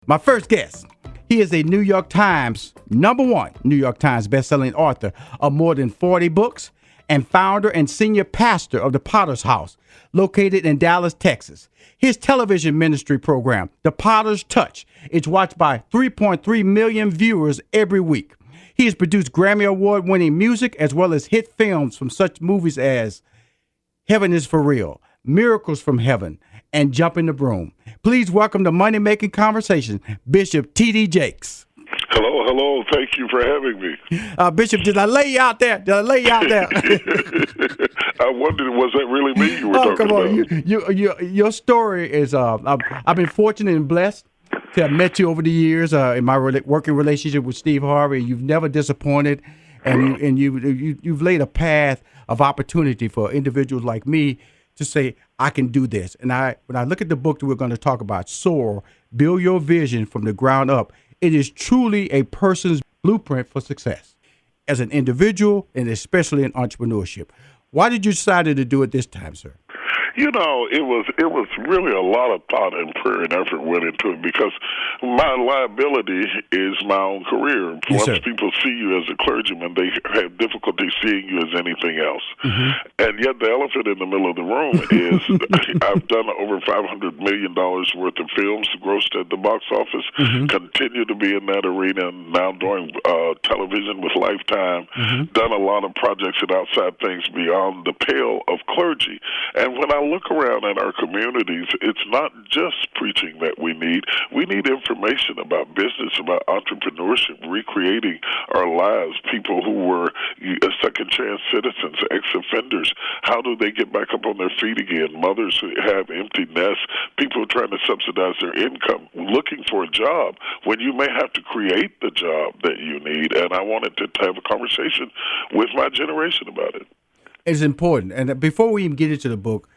My first guest, he is a New York Times, #1 New York Times bestselling author of more than 40 books and founder and senior pastor of the Potter's House, located in Dallas, Texas. His television ministry program, The Potter's Touch, is watched by 3.3 million viewers every week. He has produced Grammy Award-winning music as well as hit films from such movies as Heaven is for Real, Miracles from Heaven, and Jumping the Broom. Please welcome to Money Making Conversation, Bishop T.D. Jakes. Hello. Thank you for having me. Bishop, did I lay you out there? I wondered, was that really me you were talking come on. about? Your story is, I've been fortunate and blessed to have met you over the years in my working relationship with Steve Harvey. You've never disappointed, and you've laid a path of opportunity for individuals like me to say, I can do this. And when I look at the book that we're going to talk about, SOAR, Build Your Vision from the Ground Up, it is truly a person's blueprint for success as an individual and especially in entrepreneurship. Why did you decide to do it this time, sir? You know, it was really a lot of thought and prayer and effort went into it because my liability is my own career. Yes, Once sir. people see you as a clergyman, they have difficulty seeing you as anything else. Mm-hmm. And yet the elephant in the middle of the room is I've done over $500 million worth of films, grossed at the box office, continue to be in that arena, and now doing television with Lifetime, done a lot of projects and outside things beyond the pale of clergy. And when I look around at our communities, it's not just preaching that we need. We need information about business, about entrepreneurship, recreating our lives, people who were second chance citizens, ex-offenders. How do they get back up on their feet again? Mothers who have empty nests, people trying to subsidize their income, looking for a job when you may have to create the job that you need. And I wanted to have a conversation with my generation about it. It's important. And before we even get into the book,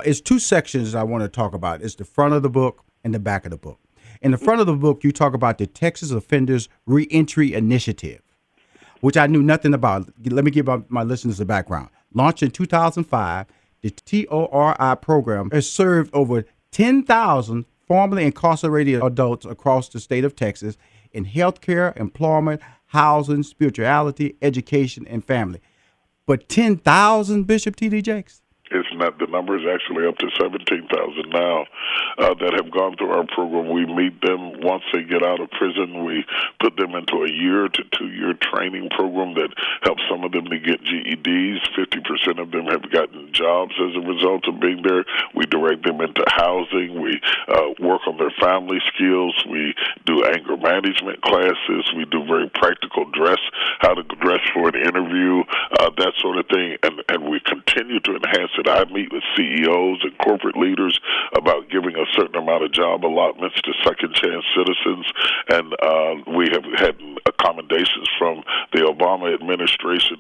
it's two sections I want to talk about. It's the front of the book and the back of the book. In the front of the book, you talk about the Texas Offenders Reentry Initiative, which I knew nothing about. Let me give my listeners a background. Launched in 2005, the TORI program has served over 10,000 formerly incarcerated adults across the state of Texas in healthcare, employment, housing, spirituality, education, and family. But 10,000, Bishop T.D. Jakes? It's not. The number is actually up to 17,000 now that have gone through our program. We meet them once they get out of prison. We put them into a 1 to 2 year training program that helps some of them to get GEDs. 50% of them have gotten jobs as a result of being there. We direct them into housing. We work on their family skills. We do anger management classes. We do very practical how to dress for an interview, that sort of thing. And we continue to enhance it. I meet with CEOs and corporate leaders about giving a certain amount of job allotments to second chance citizens. And we have had accommodations from the Obama administration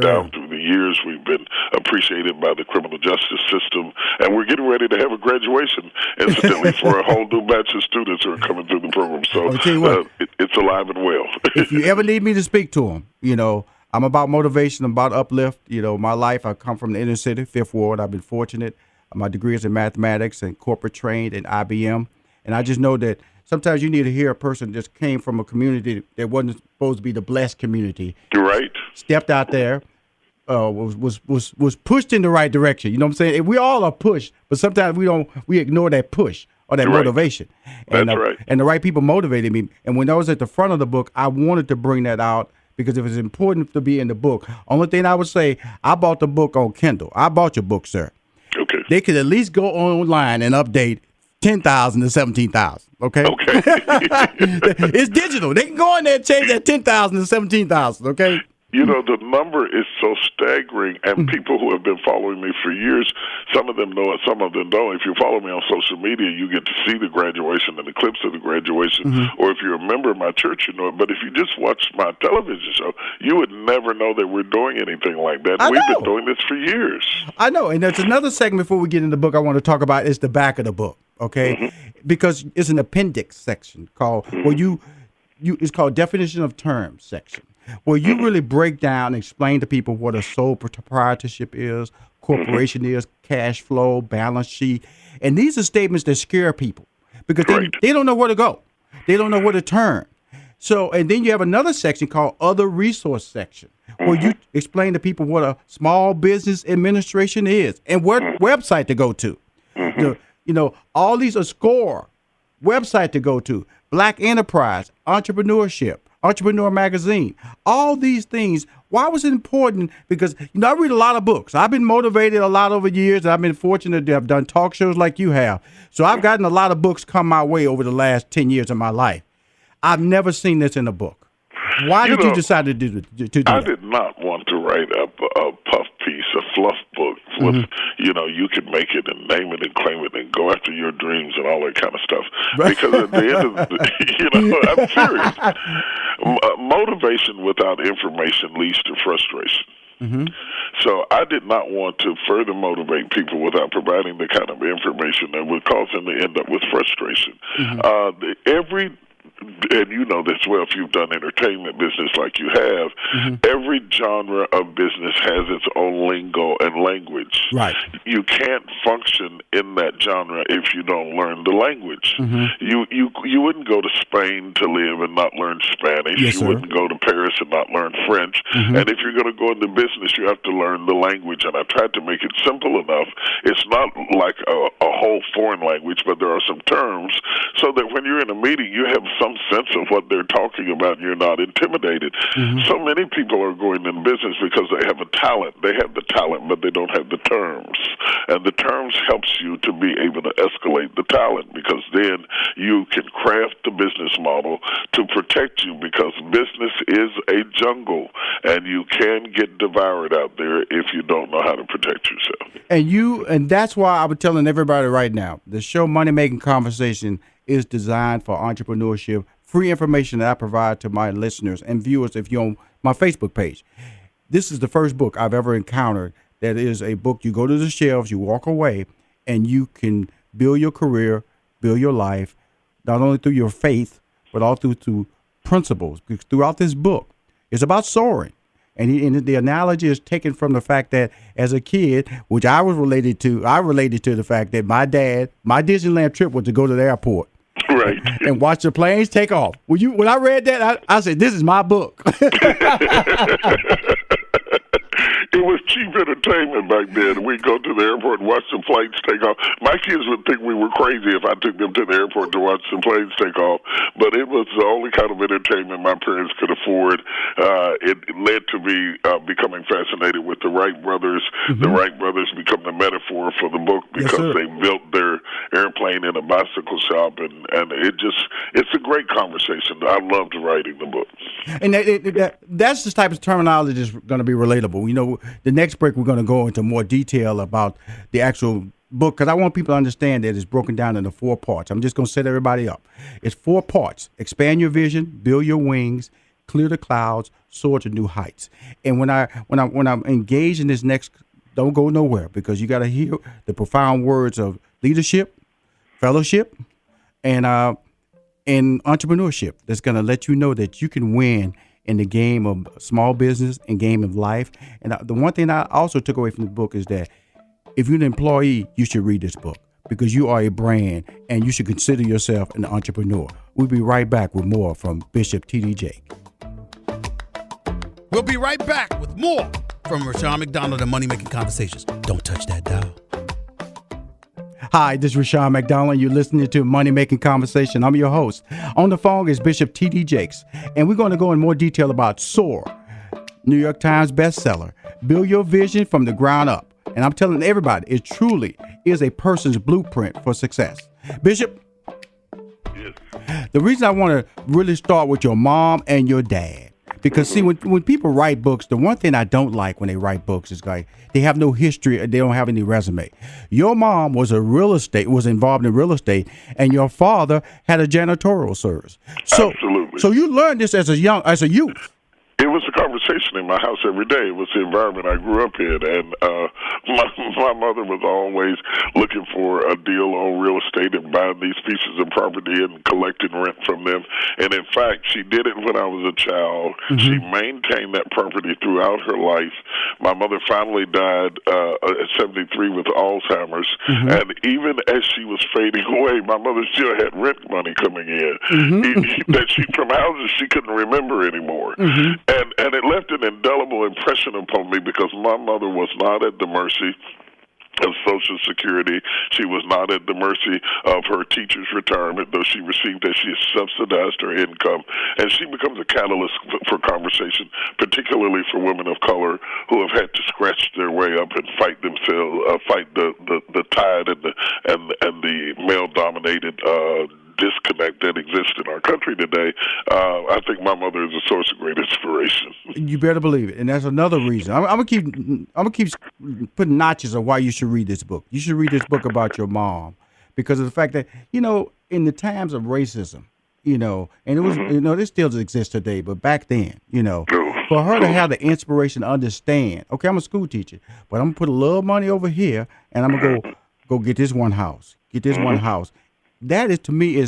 down through the years. We've been appreciated by the criminal justice system. And we're getting ready to have a graduation, incidentally, for a whole new batch of students who are coming through the program. So it's alive and well. If you ever need me to speak to them, I'm about motivation, I'm about uplift. My life, I come from the inner city, Fifth Ward. I've been fortunate. My degree is in mathematics and corporate trained in IBM. And I just know that sometimes you need to hear a person just came from a community that wasn't supposed to be the blessed community. Right. Stepped out there, was pushed in the right direction. You know what I'm saying? We all are pushed, but sometimes we ignore that push or that motivation. And, That's right. And the right people motivated me. And when I was at the front of the book, I wanted to bring that out. Because if it's important to be in the book, only thing I would say, I bought the book on Kindle. I bought your book, sir. Okay. They could at least go online and update 10,000 to 17,000. Okay. Okay. It's digital. They can go in there and change that 10,000 to 17,000. Okay. You know, the number is so staggering, and people who have been following me for years, some of them know it, some of them don't. If you follow me on social media, you get to see the graduation and the clips of the graduation, or if you're a member of my church, you know it. But if you just watch my television show, you would never know that we're doing anything like that. We've been doing this for years. I know, and there's another segment before we get into the book I want to talk about is the back of the book, okay? Because it's an appendix section called, it's called Definition of Terms section, where you really break down and explain to people what a sole proprietorship is, corporation is, cash flow, balance sheet. And these are statements that scare people because they don't know where to go. They don't know where to turn. So, and then you have another section called Other Resource Section, where you explain to people what a small business administration is and what website to go to. All these are SOAR website to go to, Black Enterprise, Entrepreneurship, Entrepreneur Magazine, all these things. Why was it important? Because, I read a lot of books. I've been motivated a lot over years. I've been fortunate to have done talk shows like you have. So I've gotten a lot of books come my way over the last 10 years of my life. I've never seen this in a book. Why did you decide to do that? I did not want to write a puff piece, a fluff book with, you could make it and name it and claim it and go after your dreams and all that kind of stuff. Because at the end of I'm serious. Motivation without information leads to frustration. Mm-hmm. So I did not want to further motivate people without providing the kind of information that would cause them to end up with frustration. Mm-hmm. And you know this well if you've done entertainment business like you have, every genre of business has its own lingo and language. Right. You can't function in that genre if you don't learn the language. You wouldn't go to Spain to live and not learn Spanish. Yes, you wouldn't go to Paris and not learn French. And if you're going to go into business, you have to learn the language. And I tried to make it simple enough. It's not like a whole foreign language, but there are some terms so that when you're in a meeting, you have some sense of what they're talking about and you're not intimidated. So many people are going in business because they have a talent. They have the talent, but they don't have the terms. And the terms helps you to be able to escalate the talent because then you can craft the business model to protect you because business is a jungle and you can get devoured out there if you don't know how to protect yourself. And that's why I was telling everybody right now, the show Money Making Conversation is designed for entrepreneurship, free information that I provide to my listeners and viewers if you're on my Facebook page. This is the first book I've ever encountered that is a book you go to the shelves, you walk away, and you can build your career, build your life, not only through your faith, but also through principles. Because throughout this book, it's about soaring. And the analogy is taken from the fact that as a kid, which I related to the fact that my Disneyland trip was to go to the airport. Right. And watch the planes take off. When I read that, I said, this is my book. It was cheap entertainment back then. We'd go to the airport and watch the planes take off. My kids would think we were crazy if I took them to the airport to watch the planes take off, but it was the only kind of entertainment my parents could afford. It led to me becoming fascinated with the Wright brothers. The Wright brothers become the metaphor for the book because they built their airplane in a bicycle shop, and it's a great conversation. I loved writing the book. And that's the type of terminology that's going to be relatable. The next break, we're going to go into more detail about the actual book because I want people to understand that it's broken down into 4 parts. I'm just going to set everybody up. It's 4 parts. Expand your vision, build your wings, clear the clouds, soar to new heights. And when I'm engaged in this next, don't go nowhere because you got to hear the profound words of leadership, fellowship, and entrepreneurship that's going to let you know that you can win in the game of small business and game of life. And the one thing I also took away from the book is that if you're an employee, you should read this book because you are a brand and you should consider yourself an entrepreneur. We'll be right back with more from Bishop T.D. Jake. We'll be right back with more from Rushion McDonald and Money Making Conversations. Don't touch that dial. Hi, this is Rushion McDonald. You're listening to Money Making Conversation. I'm your host. On the phone is Bishop T.D. Jakes, and we're going to go in more detail about SOAR, New York Times bestseller. Build your vision from the ground up. And I'm telling everybody, it truly is a person's blueprint for success. Bishop, Yes. The reason I want to really start with your mom and your dad, because see, when people write books, the one thing I don't like when they write books is like they have no history, they don't have any resume. Your mom was was involved in real estate, and your father had a janitorial service. So, Absolutely. So you learned this as a youth. It was a conversation in my house every day. It was the environment I grew up in, and my mother was always looking for a deal on real estate and buying these pieces of property and collecting rent from them. And in fact, she did it when I was a child. She maintained that property throughout her life. My mother finally died at 73 with Alzheimer's, and even as she was fading away, my mother still had rent money coming in that she from houses she couldn't remember anymore. And it left an indelible impression upon me because my mother was not at the mercy of Social Security. She was not at the mercy of her teacher's retirement, though she received that. She subsidized her income. And she becomes a catalyst for conversation, particularly for women of color who have had to scratch their way up and fight themselves, fight the tide and the male-dominated disconnect that exists in our country today. I think my mother is a source of great inspiration. You better believe it, and that's another reason. I'm gonna keep putting notches on why you should read this book. You should read this book about your mom because of the fact that in the times of racism, and it was this still exists today, but back then, for her to have the inspiration to understand. Okay, I'm a school teacher, but I'm gonna put a little money over here, and I'm gonna go get this one house, one house. That is, to me,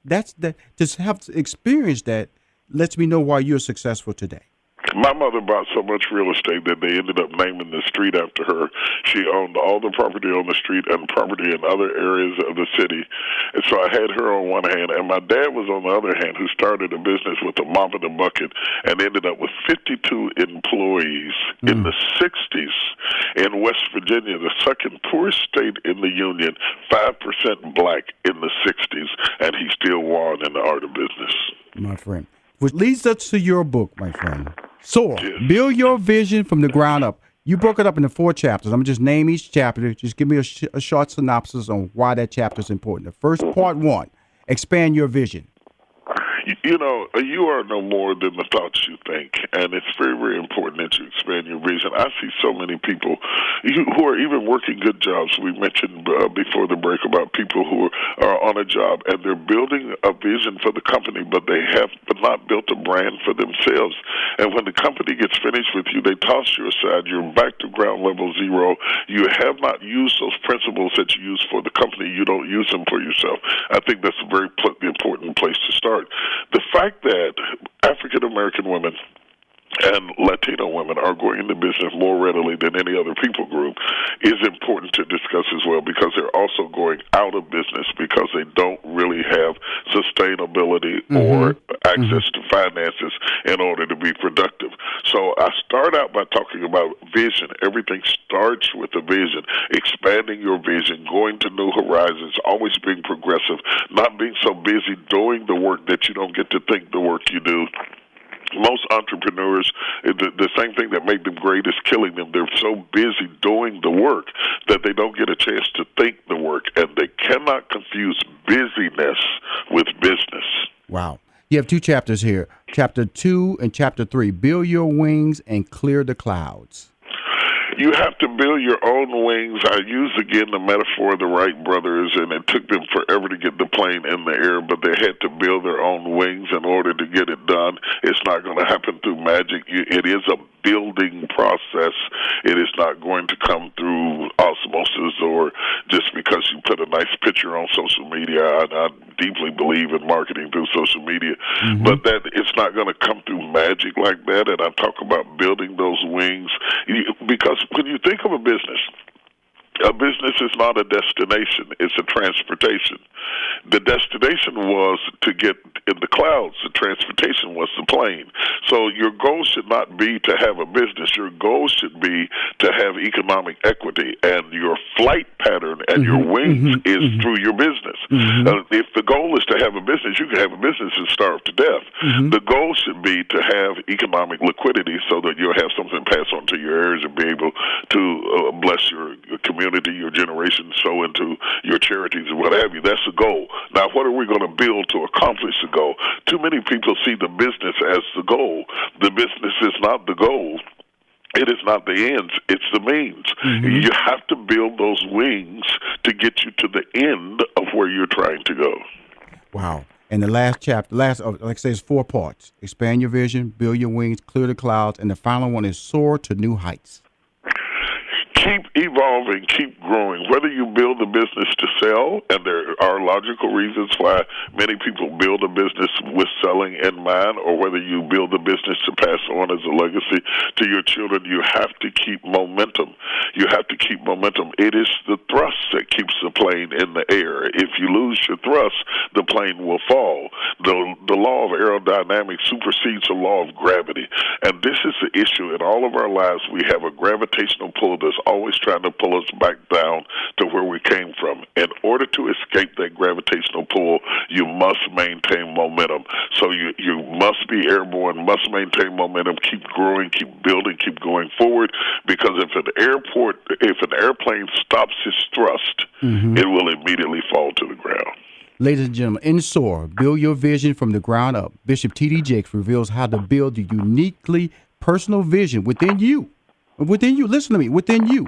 to have experienced that lets me know why you're successful today. My mother bought so much real estate that they ended up naming the street after her. She owned all the property on the street and property in other areas of the city. And so I had her on one hand, and my dad was on the other hand, who started a business with a mop and a bucket and ended up with 52 employees in the 60s in West Virginia, the second poorest state in the Union, 5% black in the 60s, and he still won in the art of business. My friend. Which leads us to your book, my friend. SOAR, Build Your Vision from the Ground Up. You broke it up into 4 chapters. I'm going to just name each chapter. Just give me a short synopsis on why that chapter is important. The first, part 1, expand your vision. You are no more than the thoughts you think, and it's very, very important that you expand your vision. I see so many people who are even working good jobs. We mentioned before the break about people who are on a job, and they're building a vision for the company, but they have not built a brand for themselves. And when the company gets finished with you, they toss you aside. You're back to ground level zero. You have not used those principles that you use for the company. You don't use them for yourself. I think that's a very important place to start. The fact that African American women and Latino women are going into business more readily than any other people group is important to discuss as well, because they're also going out of business because they don't really have sustainability or access to finances in order to be productive. So I start out by talking about vision. Everything starts with a vision, expanding your vision, going to new horizons, always being progressive, not being so busy doing the work that you don't get to think the work you do. Most entrepreneurs, the same thing that made them great is killing them. They're so busy doing the work that they don't get a chance to think the work, and they cannot confuse busyness with business. Wow. You have 2 chapters here, Chapter 2 and Chapter 3, Build Your Wings and Clear the Clouds. You have to build your own wings. I use again the metaphor of the Wright brothers, and it took them forever to get the plane in the air, but they had to build their own wings in order to get it done. It's not going to happen through magic. It is a building process. It is not going to come through osmosis or just because you put a nice picture on social media. I deeply believe in marketing through social media, but that it's not going to come through magic like that. And I talk about building those wings because when you think of a business is not a destination, it's a transportation. The destination was to get in the clouds. The transportation was the plane. So your goal should not be to have a business. Your goal should be to have economic equity, and your flight pattern and your wings is through your business. If the goal is to have a business, you can have a business and starve to death. The goal should be to have economic liquidity so that you'll have something pass on to your heirs and be able to bless your community, your generation, sow into your charities and what have you. That's the goal. Now, what are we going to build to accomplish the goal? Too many people see the business as the goal. The business is not the goal. It is not the ends, it's the means. You have to build those wings to get you to the end of where you're trying to go. Wow. And the last chapter, like I say, it's 4 parts. Expand your vision, build your wings, clear the clouds, and the final one is soar to new heights. Keep evolving, keep growing. Whether you build a business to sell, and there are logical reasons why many people build a business with selling in mind, or whether you build a business to pass on as a legacy to your children, you have to keep momentum. You have to keep momentum. It is the thrust that keeps the plane in the air. If you lose your thrust, the plane will fall. The law of aerodynamics supersedes the law of gravity. And this is the issue in all of our lives. We have a gravitational pull that's always trying to pull us back down to where we came from. In order to escape that gravitational pull, you must maintain momentum. So you must be airborne, must maintain momentum, keep growing, keep building, keep going forward, because if an airplane stops its thrust, it will immediately fall to the ground. Ladies and gentlemen, in SOAR, build your vision from the ground up. Bishop T.D. Jakes reveals how to build a uniquely personal vision within you, listen to me, within you,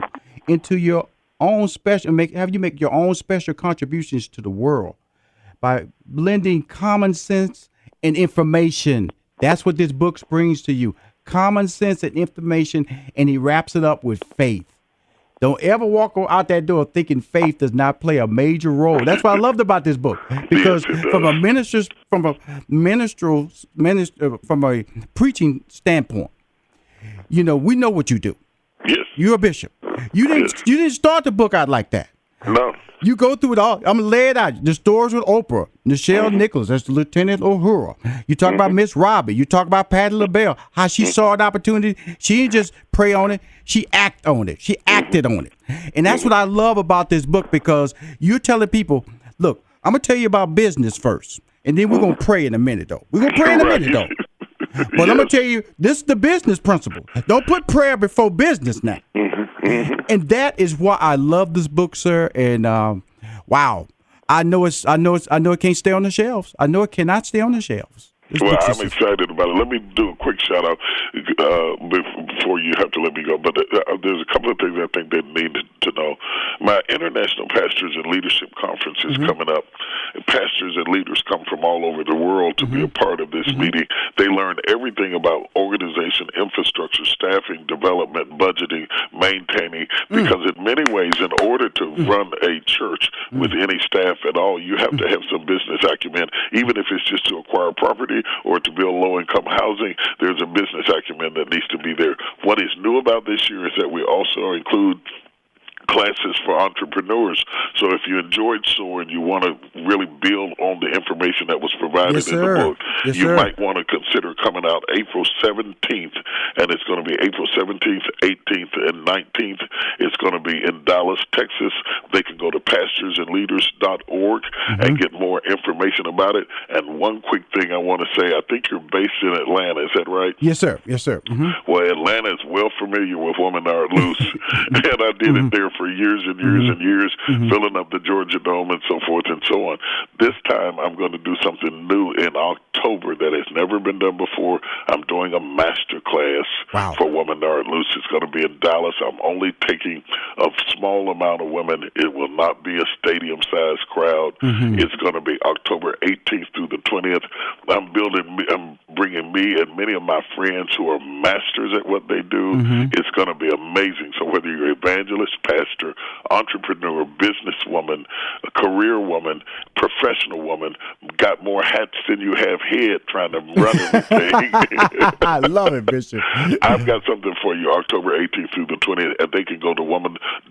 into your own special, have you make your own special contributions to the world by blending common sense and information. That's what this book brings to you. Common sense and information, and he wraps it up with faith. Don't ever walk out that door thinking faith does not play a major role. That's what I loved about this book, because from a preaching standpoint, we know what you do. Yes. You're a bishop. You didn't start the book out like that. No. You go through it all. I'm gonna lay it out. The stories with Oprah, Nichelle Nichols, that's Lieutenant Uhura. You talk about Miss Robbie. You talk about Patti LaBelle, how she saw an opportunity. She didn't just pray on it. She acted on it. She acted on it. And that's what I love about this book, because you're telling people, look, I'm gonna tell you about business first, and then we're gonna pray in a minute, though. We're gonna pray in a minute, though. But I'm going to tell you, this is the business principle. Don't put prayer before business now. And that is why I love this book, sir. And wow, I know it can't stay on the shelves. I know it cannot stay on the shelves. Well, I'm excited about it. Let me do a quick shout out before you have to let me go. But there's a couple of things I think they need to know. My International Pastors and Leadership Conference is coming up. Pastors and leaders come from all over the world to be a part of this meeting. They learn everything about organization, infrastructure, staffing, development, budgeting, maintaining, because in many ways, in order to run a church with any staff at all, you have to have some business acumen, even if it's just to acquire property or to build low-income housing. There's a business acumen that needs to be there. What is new about this year is that we also include classes for entrepreneurs. So if you enjoyed SOAR and you want to really build on the information that was provided in the book, you might want to consider coming out April 17th, and it's going to be April 17th, 18th, and 19th. It's going to be in Dallas, Texas. They can go to pastorsandleaders.org and get more information about it. And one quick thing I want to say, I think you're based in Atlanta. Is that right? Yes, sir. Yes, sir. Well, Atlanta is well familiar with Woman Art Loose, and I did it there for years and years and years, filling up the Georgia Dome and so forth and so on. This time, I'm going to do something new in October that has never been done before. I'm doing a master class for Woman Art Loose. It's going to be in Dallas. I'm only taking a small amount of women. It will not be a stadium-sized crowd. It's going to be October 18th through the 20th. I'm bringing me and many of my friends who are masters at what they do. It's going to be amazing. So whether you're an evangelist, pastor, entrepreneur, businesswoman, a career woman, professional woman, got more hats than you have head trying to run everything. I love it, Bishop. I've got something for you October 18th through the 20th, and they can go to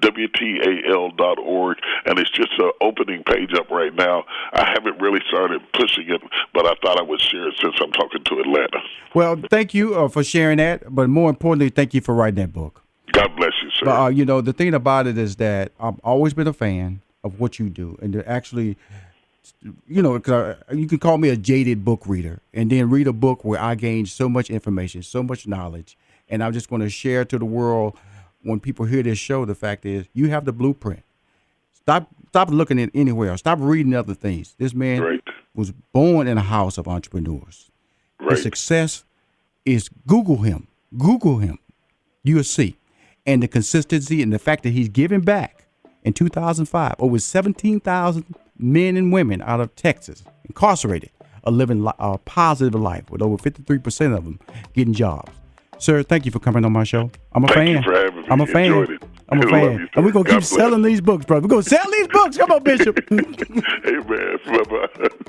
WTAL.org, and it's just an opening page up right now. I haven't really started pushing it, but I thought I would share it since I'm talking to Atlanta. Well, thank you for sharing that, but more importantly, thank you for writing that book. God bless you, sir. But, the thing about it is that I've always been a fan of what you do. And to actually, cause you can call me a jaded book reader, and then read a book where I gained so much information, so much knowledge. And I'm just going to share to the world, when people hear this show, the fact is you have the blueprint. Stop looking at anywhere else. Stop reading other things. This man was born in a house of entrepreneurs. His success is Google him. You'll see. And the consistency and the fact that he's giving back. In 2005, over 17,000 men and women out of Texas incarcerated are living a positive life, with over 53% of them getting jobs. Sir, thank you for coming on my show. I'm a fan. Thank you for having me. I'm a fan. Enjoyed it. I'm a Love fan. you, And we're going to keep God bless. selling these books, brother. We're going to sell these books. Come on, Bishop. Amen. Bye-bye.